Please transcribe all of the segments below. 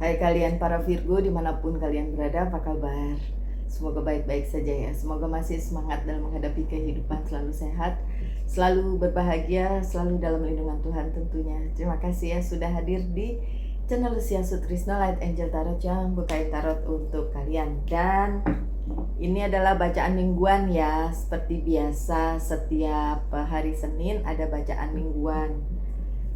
Hai kalian para Virgo dimanapun kalian berada, apa kabar? Semoga baik-baik saja ya. Semoga masih semangat dalam menghadapi kehidupan, selalu sehat, selalu berbahagia, selalu dalam lindungan Tuhan tentunya. Terima kasih ya sudah hadir di channel Lucia Sutrisno Light Angel Tarot yang bukain tarot untuk kalian. Dan ini adalah bacaan mingguan ya. Seperti biasa setiap hari Senin ada bacaan mingguan.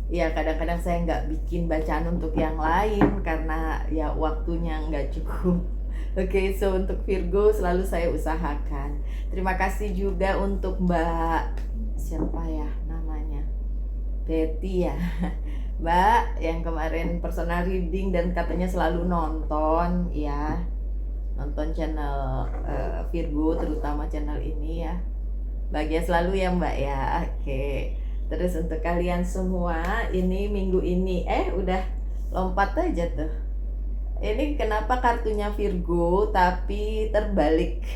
Ya kadang-kadang saya nggak bikin bacaan untuk yang lain karena ya waktunya nggak cukup. Oke, so untuk Virgo selalu saya usahakan. Terima kasih juga untuk Mbak siapa ya namanya, Betty ya. Mbak yang kemarin personal reading dan katanya selalu nonton ya, nonton channel Virgo, terutama channel ini ya. Bahagia selalu ya Mbak ya. Oke. Terus untuk kalian semua, ini minggu ini udah lompat aja tuh. Ini kenapa kartunya Virgo tapi terbalik?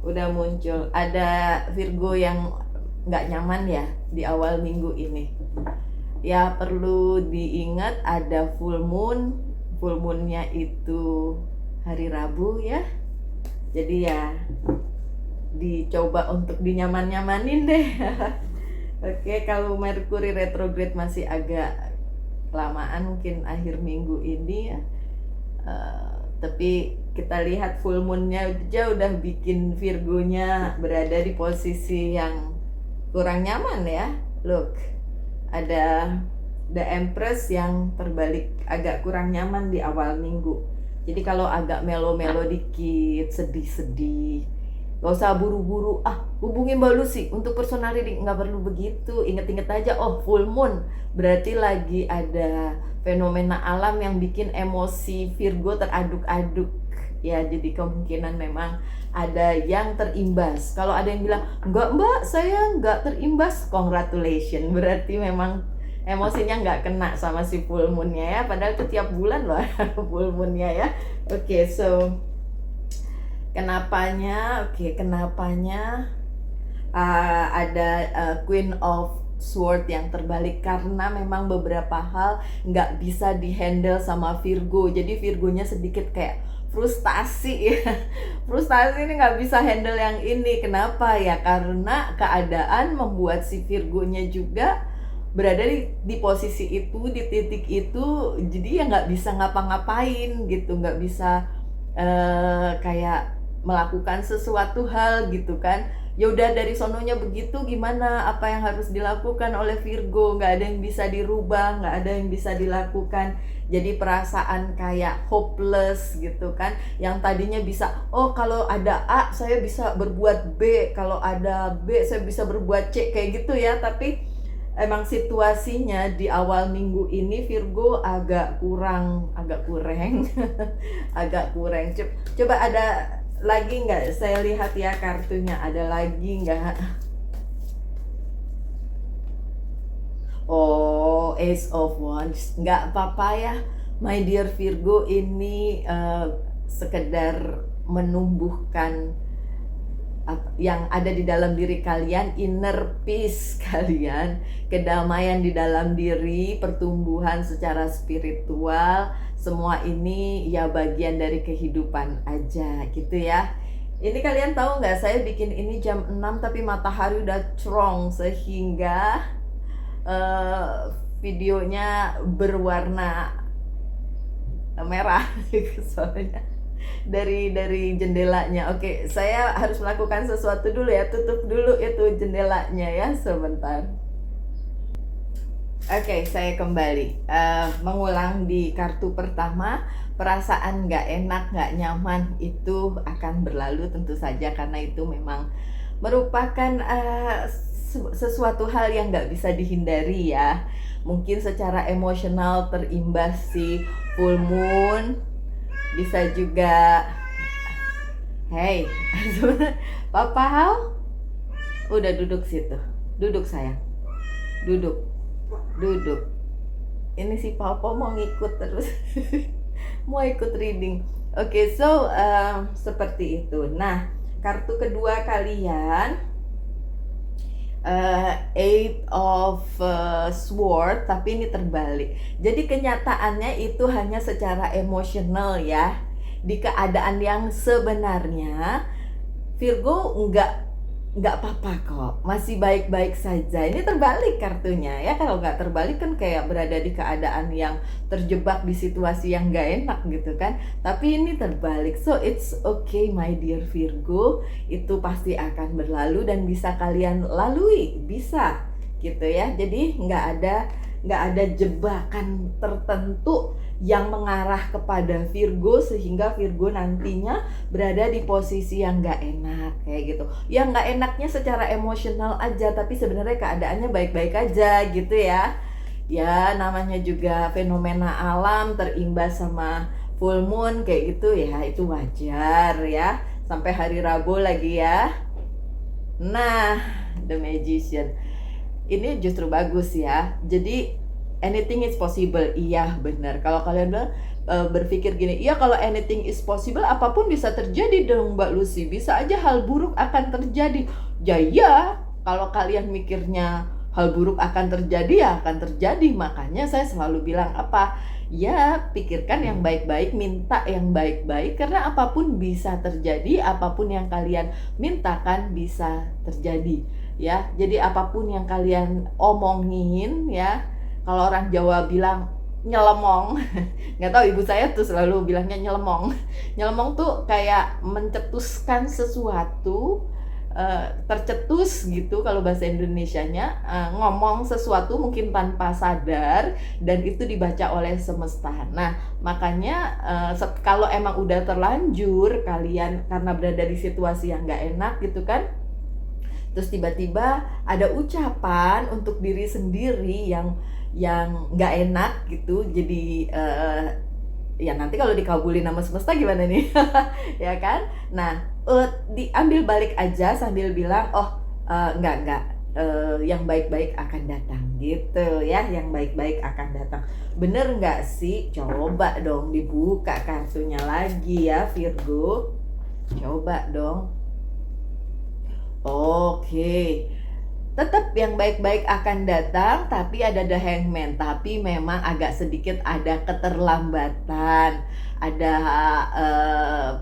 Udah muncul. Ada Virgo yang nggak nyaman ya di awal minggu ini. Ya perlu diingat ada full moon. Full moonnya itu hari Rabu ya. Jadi ya dicoba untuk dinyaman-nyamanin deh. Oke, kalau Merkuri retrograde masih agak kelamaan, mungkin akhir minggu ini ya. Tapi kita lihat full moonnya aja udah bikin Virgonya berada di posisi yang kurang nyaman ya. Look, ada The Empress yang terbalik, agak kurang nyaman di awal minggu. Jadi kalau agak melo-melo dikit, sedih-sedih, gak usah buru-buru hubungin Mbak Lucy untuk personal reading, nggak perlu begitu. Inget-inget aja, oh full moon berarti lagi ada fenomena alam yang bikin emosi Virgo teraduk-aduk ya. Jadi kemungkinan memang ada yang terimbas. Kalau ada yang bilang enggak Mbak, saya nggak terimbas, congratulations, berarti memang emosinya nggak kena sama si full moonnya ya. Padahal itu tiap bulan loh full moonnya ya. Oke, so kenapanya ada Queen of Sword yang terbalik karena memang beberapa hal nggak bisa dihandle sama Virgo. Jadi Virgonya sedikit kayak frustasi ya. Frustasi ini nggak bisa handle yang ini. Kenapa ya? Karena keadaan membuat si Virgonya juga berada di posisi itu, di titik itu. Jadi ya nggak bisa ngapa-ngapain gitu, nggak bisa kayak melakukan sesuatu hal gitu kan. Ya udah dari sononya begitu, gimana apa yang harus dilakukan oleh Virgo, nggak ada yang bisa dirubah, nggak ada yang bisa dilakukan. Jadi perasaan kayak hopeless gitu kan, yang tadinya bisa kalau ada A saya bisa berbuat B, kalau ada B saya bisa berbuat C, kayak gitu ya. Tapi emang situasinya di awal minggu ini Virgo agak kurang agak kurang. Coba ada lagi nggak? Saya lihat ya kartunya, ada lagi nggak? Oh, Ace of Wands. Nggak apa-apa ya my dear Virgo, ini sekedar menumbuhkan yang ada di dalam diri kalian, inner peace kalian, kedamaian di dalam diri, pertumbuhan secara spiritual. Semua ini ya bagian dari kehidupan aja gitu ya. Ini kalian tahu nggak, saya bikin ini jam 6 tapi matahari udah cerong sehingga videonya berwarna merah soalnya dari jendelanya. Oke, saya harus melakukan sesuatu dulu ya. Tutup dulu itu jendelanya ya sebentar. Oke, saya kembali mengulang di kartu pertama. Perasaan nggak enak, nggak nyaman itu akan berlalu tentu saja, karena itu memang merupakan sesuatu hal yang nggak bisa dihindari ya. Mungkin secara emosional terimbas si full moon, bisa juga hey Papa Hal udah duduk situ, duduk sayang, duduk. Ini si Papa mau ngikut terus mau ikut reading. Oke, so seperti itu. Nah, kartu kedua kalian Eight of Sword, tapi ini terbalik. Jadi kenyataannya itu hanya secara emosional ya. Di keadaan yang sebenarnya Virgo nggak apa-apa kok, masih baik-baik saja. Ini terbalik kartunya ya. Kalau nggak terbalik kan kayak berada di keadaan yang terjebak di situasi yang nggak enak gitu kan. Tapi ini terbalik, so it's okay my dear Virgo. Itu pasti akan berlalu dan bisa kalian lalui, bisa gitu ya. Jadi nggak ada jebakan tertentu yang mengarah kepada Virgo sehingga Virgo nantinya berada di posisi yang nggak enak kayak gitu. Yang nggak enaknya secara emosional aja, tapi sebenarnya keadaannya baik-baik aja gitu ya. Ya namanya juga fenomena alam terimbas sama full moon kayak gitu ya, itu wajar ya. Sampai hari Rabu lagi ya. Nah, The Magician ini justru bagus ya. Jadi anything is possible. Iya benar. Kalau kalian berpikir gini, iya kalau anything is possible, apapun bisa terjadi dong Mbak Lucy. Bisa aja hal buruk akan terjadi. Ya, kalau kalian mikirnya hal buruk akan terjadi, ya akan terjadi. Makanya saya selalu bilang apa? Ya, pikirkan yang baik-baik, minta yang baik-baik, karena apapun bisa terjadi, apapun yang kalian mintakan bisa terjadi. Ya, jadi apapun yang kalian omongin ya, kalau orang Jawa bilang nyelemong, nggak tahu ibu saya tuh selalu bilangnya nyelemong. Nyelemong tuh kayak mencetuskan sesuatu, tercetus gitu kalau bahasa Indonesianya, ngomong sesuatu mungkin tanpa sadar dan itu dibaca oleh semesta. Nah makanya kalau emang udah terlanjur kalian karena berada di situasi yang nggak enak gitu kan, terus tiba-tiba ada ucapan untuk diri sendiri yang nggak enak gitu, jadi ya nanti kalau dikabulin sama semesta gimana nih? Ya kan? Nah diambil balik aja sambil bilang enggak, yang baik-baik akan datang gitu ya, yang baik-baik akan datang. Bener nggak sih? Coba dong dibuka kartunya lagi ya Virgo, coba dong. Oke, tetap yang baik-baik akan datang, tapi ada The Hangman. Tapi memang agak sedikit ada keterlambatan, ada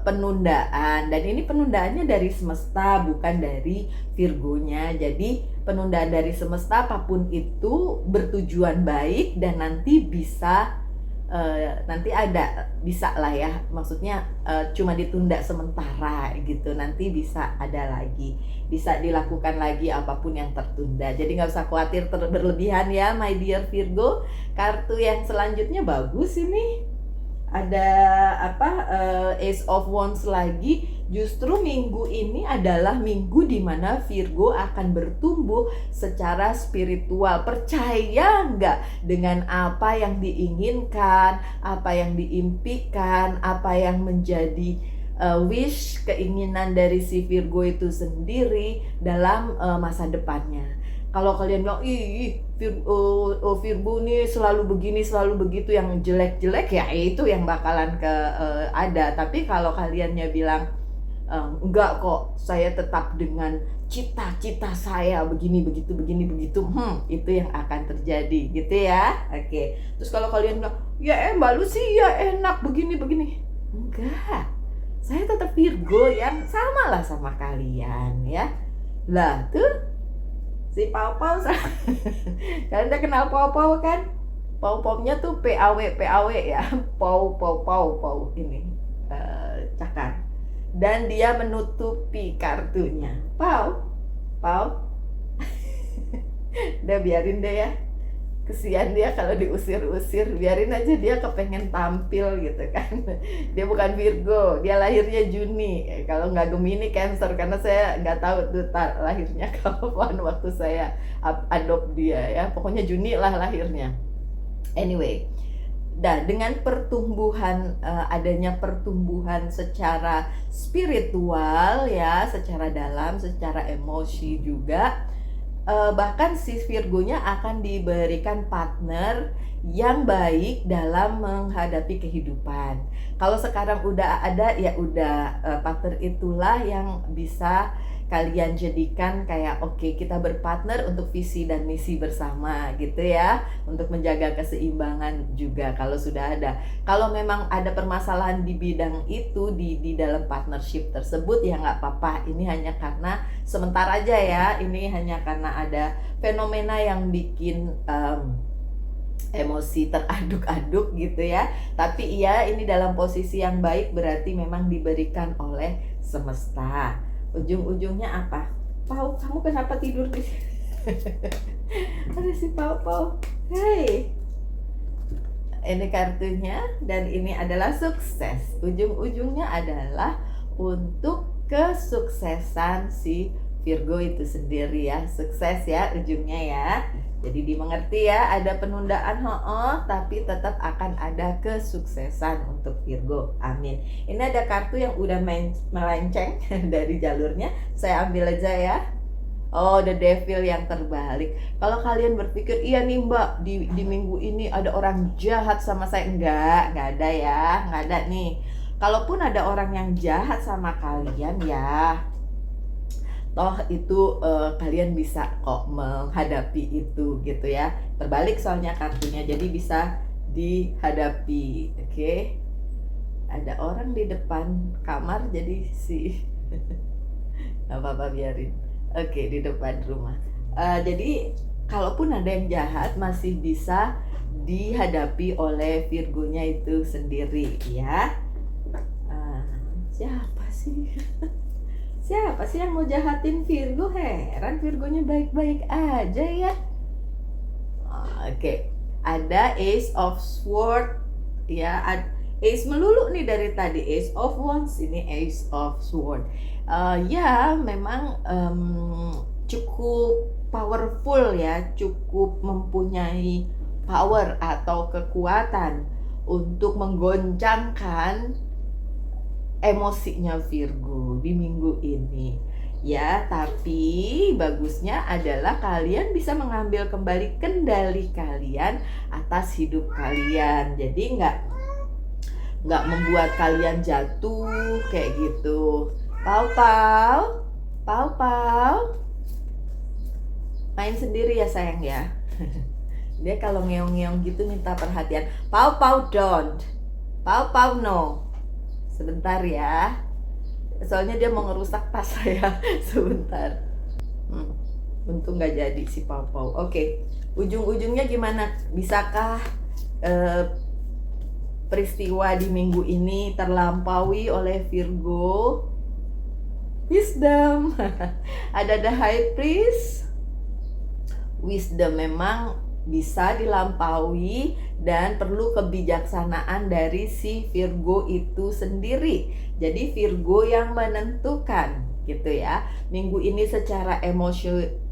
penundaan. Dan ini penundaannya dari semesta, bukan dari Virgonya. Jadi penundaan dari semesta apapun itu bertujuan baik dan nanti bisa nanti ada, bisa lah ya, maksudnya cuma ditunda sementara gitu, nanti bisa ada lagi, bisa dilakukan lagi apapun yang tertunda. Jadi nggak usah khawatir berlebihan ya my dear Virgo. Kartu yang selanjutnya bagus ini, ada Ace of Wands lagi. Justru minggu ini adalah minggu dimana Virgo akan bertumbuh secara spiritual. Percaya nggak dengan apa yang diinginkan, apa yang diimpikan, apa yang menjadi wish, keinginan dari si Virgo itu sendiri dalam masa depannya. Kalau kalian bilang, Virgo nih selalu begini, selalu begitu, yang jelek-jelek ya itu yang bakalan ada. Tapi kalau kaliannya bilang, enggak kok, saya tetap dengan cita-cita saya begini, begitu, itu yang akan terjadi gitu ya. Oke. Terus kalau kalian bilang, ya Mbak Lucy ya enak begini. Enggak. Saya tetap Virgo yang sama lah sama kalian ya. Lah tuh si Pau-Pau, kalian udah kenal Pau-Pau kan? Pau-Paunya tuh PAW ya, Pau ini cakar. Dan dia menutupi kartunya. Pau, udah biarin deh ya. Kesian dia kalau diusir-usir, biarin aja, dia kepengen tampil gitu kan. Dia bukan Virgo, dia lahirnya Juni. Kalau nggak Gemini, Cancer, karena saya nggak tahu tuh lahirnya kapan waktu saya adopt dia ya. Pokoknya Juni lah lahirnya. Anyway, dengan pertumbuhan, adanya pertumbuhan secara spiritual ya, secara dalam, secara emosi juga. Bahkan si Virgonya akan diberikan partner yang baik dalam menghadapi kehidupan. Kalau sekarang udah ada, ya udah, partner itulah yang bisa kalian jadikan kayak oke, kita berpartner untuk visi dan misi bersama gitu ya, untuk menjaga keseimbangan juga kalau sudah ada. Kalau memang ada permasalahan di bidang itu di dalam partnership tersebut, ya nggak apa-apa, ini hanya karena sementara aja ya, ini hanya karena ada fenomena yang bikin emosi teraduk-aduk gitu ya. Tapi iya, ini dalam posisi yang baik, berarti memang diberikan oleh semesta. Ujung-ujungnya apa? Pau, kamu kenapa tidur di sini? Ada si Pau Pau. Hey, ini kartunya dan ini adalah sukses. Ujung-ujungnya adalah untuk kesuksesan si Virgo itu sendiri ya. Sukses ya ujungnya ya. Jadi dimengerti ya, ada penundaan tapi tetap akan ada kesuksesan untuk Virgo. Amin. Ini ada kartu yang udah melenceng dari jalurnya. Saya ambil aja ya. Oh, the devil yang terbalik. Kalau kalian berpikir, iya nih mbak, di minggu ini ada orang jahat sama saya. Enggak ada ya, enggak ada nih. Kalaupun ada orang yang jahat sama kalian ya, toh itu kalian bisa kok menghadapi itu gitu ya. Terbalik soalnya kartunya, jadi bisa dihadapi. Oke. Ada orang di depan kamar, jadi nggak apa-apa, biarin. Oke, di depan rumah. Jadi kalaupun ada yang jahat, masih bisa dihadapi oleh Virgonya itu sendiri ya. Siapa sih? Siapa sih yang mau jahatin Virgo? Heran, Virgonya baik-baik aja ya. Oke, ada Ace of Swords ya. Ace melulu nih dari tadi, Ace of Wands, ini Ace of Swords. Ya memang cukup powerful ya, cukup mempunyai power atau kekuatan untuk menggoncangkan emosinya Virgo di minggu ini ya. Tapi bagusnya adalah kalian bisa mengambil kembali kendali kalian atas hidup kalian. Jadi nggak membuat kalian jatuh kayak gitu. Pau main sendiri ya sayang ya. Dia kalau ngeong-ngeong gitu minta perhatian. Pau don't. Pau no. Sebentar ya, soalnya dia mau ngerusak tas saya. Sebentar. Untung gak jadi si Pau. Oke, ujung-ujungnya gimana? Bisakah peristiwa di minggu ini terlampaui oleh Virgo? Wisdom. Ada the High Priest. Wisdom memang bisa dilampaui dan perlu kebijaksanaan dari si Virgo itu sendiri. Jadi Virgo yang menentukan gitu ya. Minggu ini secara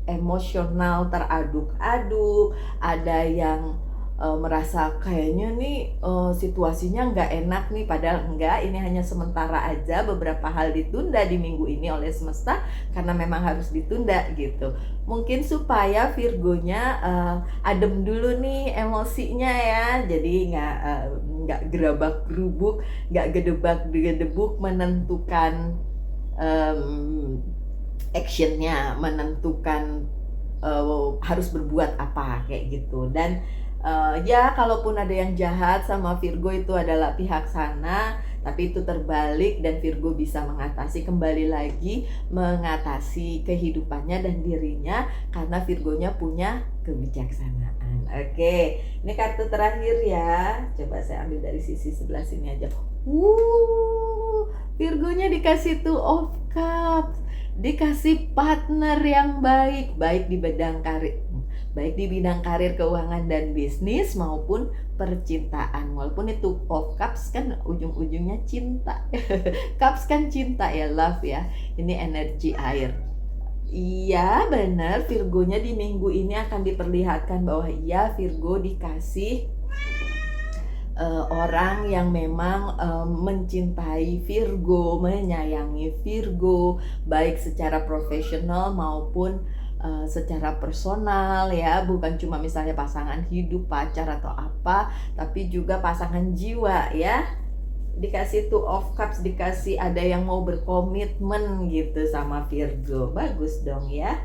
emosional teraduk-aduk, ada yang merasa kayaknya nih situasinya nggak enak nih, padahal enggak, ini hanya sementara aja. Beberapa hal ditunda di minggu ini oleh semesta karena memang harus ditunda gitu. Mungkin supaya Virgonya adem dulu nih emosinya ya, jadi nggak gerabak gerubuk, nggak gedebak-gedebuk menentukan actionnya, menentukan harus berbuat apa kayak gitu. Dan ya kalaupun ada yang jahat sama Virgo, itu adalah pihak sana, tapi itu terbalik dan Virgo bisa mengatasi, kembali lagi mengatasi kehidupannya dan dirinya karena Virgonya punya kebijaksanaan. Oke, ini kartu terakhir ya. Coba saya ambil dari sisi sebelah sini aja. Virgonya dikasih Two of Cups, dikasih partner yang baik di bidang karir, baik di bidang karir, keuangan dan bisnis maupun percintaan. Walaupun itu of cups kan ujung-ujungnya cinta. Cups kan cinta ya, love ya. Ini energi air. Iya benar, Virgonya di minggu ini akan diperlihatkan bahwa iya, Virgo dikasih orang yang memang mencintai Virgo, menyayangi Virgo, baik secara profesional maupun secara personal ya, bukan cuma misalnya pasangan hidup, pacar atau apa, tapi juga pasangan jiwa ya. Dikasih Two of Cups, dikasih ada yang mau berkomitmen gitu sama Virgo. Bagus dong ya.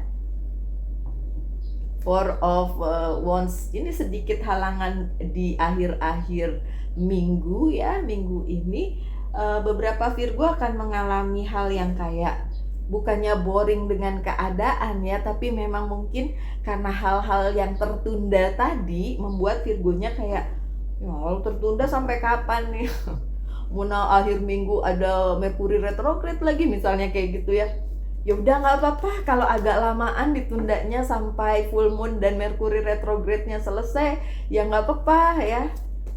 Four of Wands ini sedikit halangan di akhir-akhir minggu ya, minggu ini beberapa Virgo akan mengalami hal yang kayak bukannya boring dengan keadaan ya, tapi memang mungkin karena hal-hal yang tertunda tadi membuat Virgonya kayak ya kalau tertunda sampai kapan nih? Muna akhir minggu ada Merkuri retrograde lagi misalnya kayak gitu ya. Ya udah nggak apa-apa kalau agak lamaan ditundanya sampai full moon dan Merkuri retrograde-nya selesai, ya nggak apa-apa ya.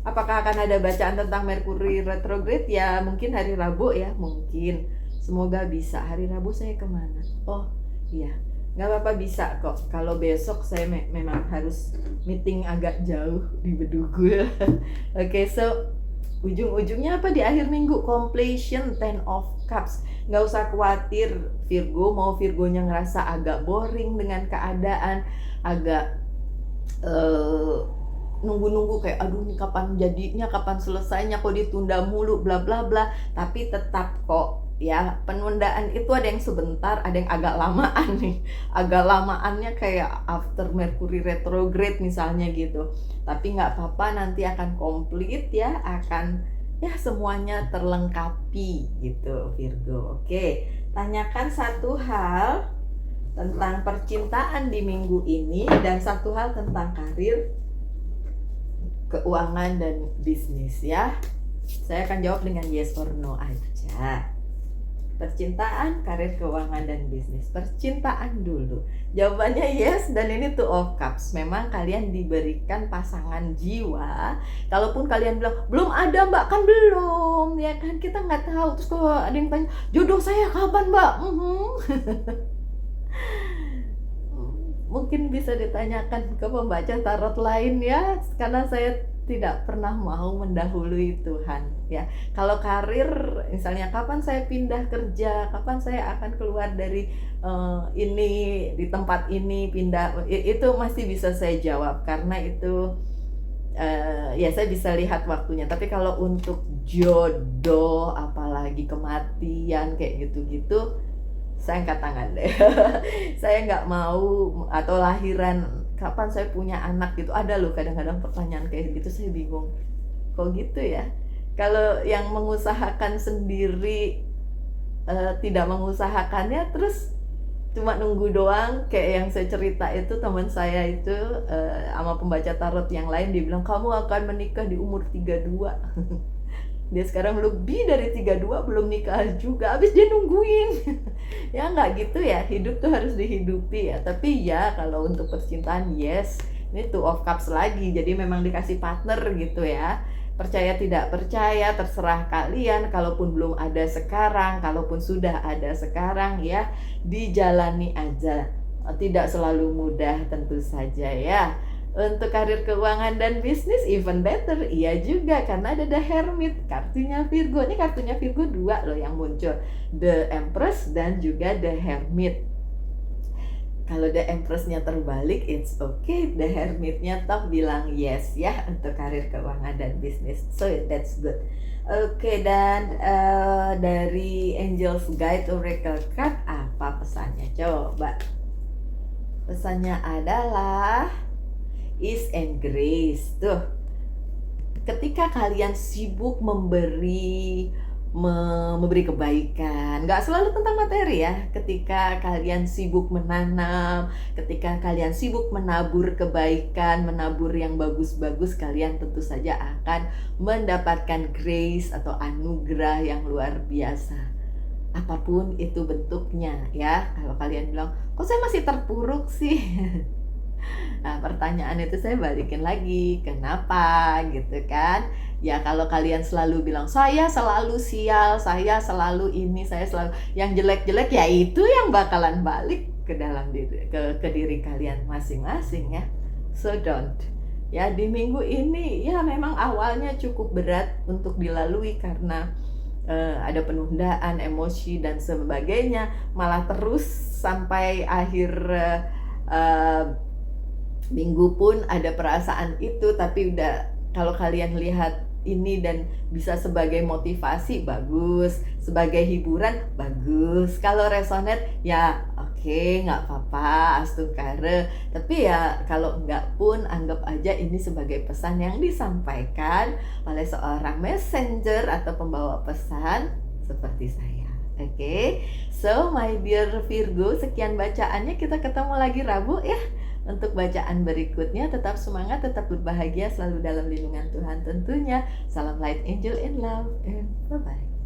Apakah akan ada bacaan tentang Merkuri retrograde? Ya mungkin hari Rabu ya, mungkin. Semoga bisa. Hari Rabu saya kemana? Oh iya, nggak apa-apa bisa kok. Kalau besok saya memang harus meeting agak jauh di Bedugul. Oke, so ujung-ujungnya apa di akhir minggu? Completion, Ten of Cups. Nggak usah khawatir Virgo, mau Virgonya ngerasa agak boring dengan keadaan, agak nunggu-nunggu kayak aduh ini kapan jadinya, kapan selesainya, kok ditunda mulu bla bla bla, tapi tetap kok ya, penundaan itu ada yang sebentar, ada yang agak lamaan nih, agak lamaannya kayak after Mercury retrograde misalnya gitu, tapi nggak apa-apa, nanti akan komplit ya, akan ya semuanya terlengkapi gitu Virgo. Oke, tanyakan satu hal tentang percintaan di minggu ini dan satu hal tentang karir, keuangan dan bisnis ya. Saya akan jawab dengan yes or no aja. Percintaan, karir, keuangan, dan bisnis. Percintaan dulu. Jawabannya yes, dan ini Two of Cups. Memang kalian diberikan pasangan jiwa. Kalaupun kalian bilang, belum ada mbak, kan belum. Ya kan, kita nggak tahu. Terus kalau ada yang tanya, jodoh saya kapan mbak? Mungkin bisa ditanyakan ke pembaca tarot lain ya, karena saya tidak pernah mau mendahului Tuhan ya. Kalau karir misalnya kapan saya pindah kerja, kapan saya akan keluar dari ini, di tempat ini pindah, itu masih bisa saya jawab karena itu ya saya bisa lihat waktunya. Tapi kalau untuk jodoh apalagi kematian kayak gitu-gitu, saya angkat tangan deh. Saya nggak mau, atau lahiran kapan saya punya anak gitu, ada loh kadang-kadang pertanyaan kayak gitu, saya bingung kok gitu ya. Kalau yang mengusahakan sendiri tidak mengusahakannya, terus cuma nunggu doang, kayak yang saya cerita itu, teman saya itu sama pembaca tarot yang lain, dia bilang kamu akan menikah di umur 32. Dia sekarang lebih dari 32 belum nikah juga, habis dia nungguin. Ya nggak gitu ya, hidup tuh harus dihidupi ya. Tapi ya kalau untuk percintaan yes, ini Two of Cups lagi, jadi memang dikasih partner gitu ya. Percaya tidak percaya terserah kalian, kalaupun belum ada sekarang, kalaupun sudah ada sekarang ya, dijalani aja. Tidak selalu mudah tentu saja ya. Untuk karir, keuangan, dan bisnis even better, iya juga karena ada The Hermit, kartunya Virgo. Ini kartunya Virgo 2 loh yang muncul, The Empress dan juga The Hermit. Kalau The Empress-nya terbalik, it's okay, The Hermit-nya top bilang yes ya untuk karir, keuangan, dan bisnis. So that's good. Oke, dan dari Angel's Guide Oracle Card, apa pesannya? Coba. Pesannya adalah Ease and Grace. Tuh, ketika kalian sibuk memberi kebaikan, nggak selalu tentang materi ya, ketika kalian sibuk menanam, ketika kalian sibuk menabur kebaikan, menabur yang bagus-bagus, kalian tentu saja akan mendapatkan grace atau anugerah yang luar biasa, apapun itu bentuknya ya. Kalau kalian bilang, kok saya masih terpuruk sih? Nah, pertanyaan itu saya balikin lagi, kenapa gitu kan? Ya kalau kalian selalu bilang saya selalu sial, saya selalu ini, saya selalu yang jelek-jelek, ya itu yang bakalan balik ke dalam diri, ke diri kalian masing-masing ya. So don't. Ya di minggu ini ya memang awalnya cukup berat untuk dilalui karena ada penundaan, emosi dan sebagainya, malah terus sampai akhir uh, minggu pun ada perasaan itu, tapi udah kalau kalian lihat ini dan bisa sebagai motivasi, bagus. Sebagai hiburan, bagus. Kalau resonate, ya oke, nggak apa-apa, astungkare. Tapi ya kalau nggak pun, anggap aja ini sebagai pesan yang disampaikan oleh seorang messenger atau pembawa pesan seperti saya. Oke, so my dear Virgo, sekian bacaannya. Kita ketemu lagi Rabu ya. Untuk bacaan berikutnya, tetap semangat, tetap berbahagia, selalu dalam lindungan Tuhan tentunya. Salam Light Angel in Love, and bye-bye.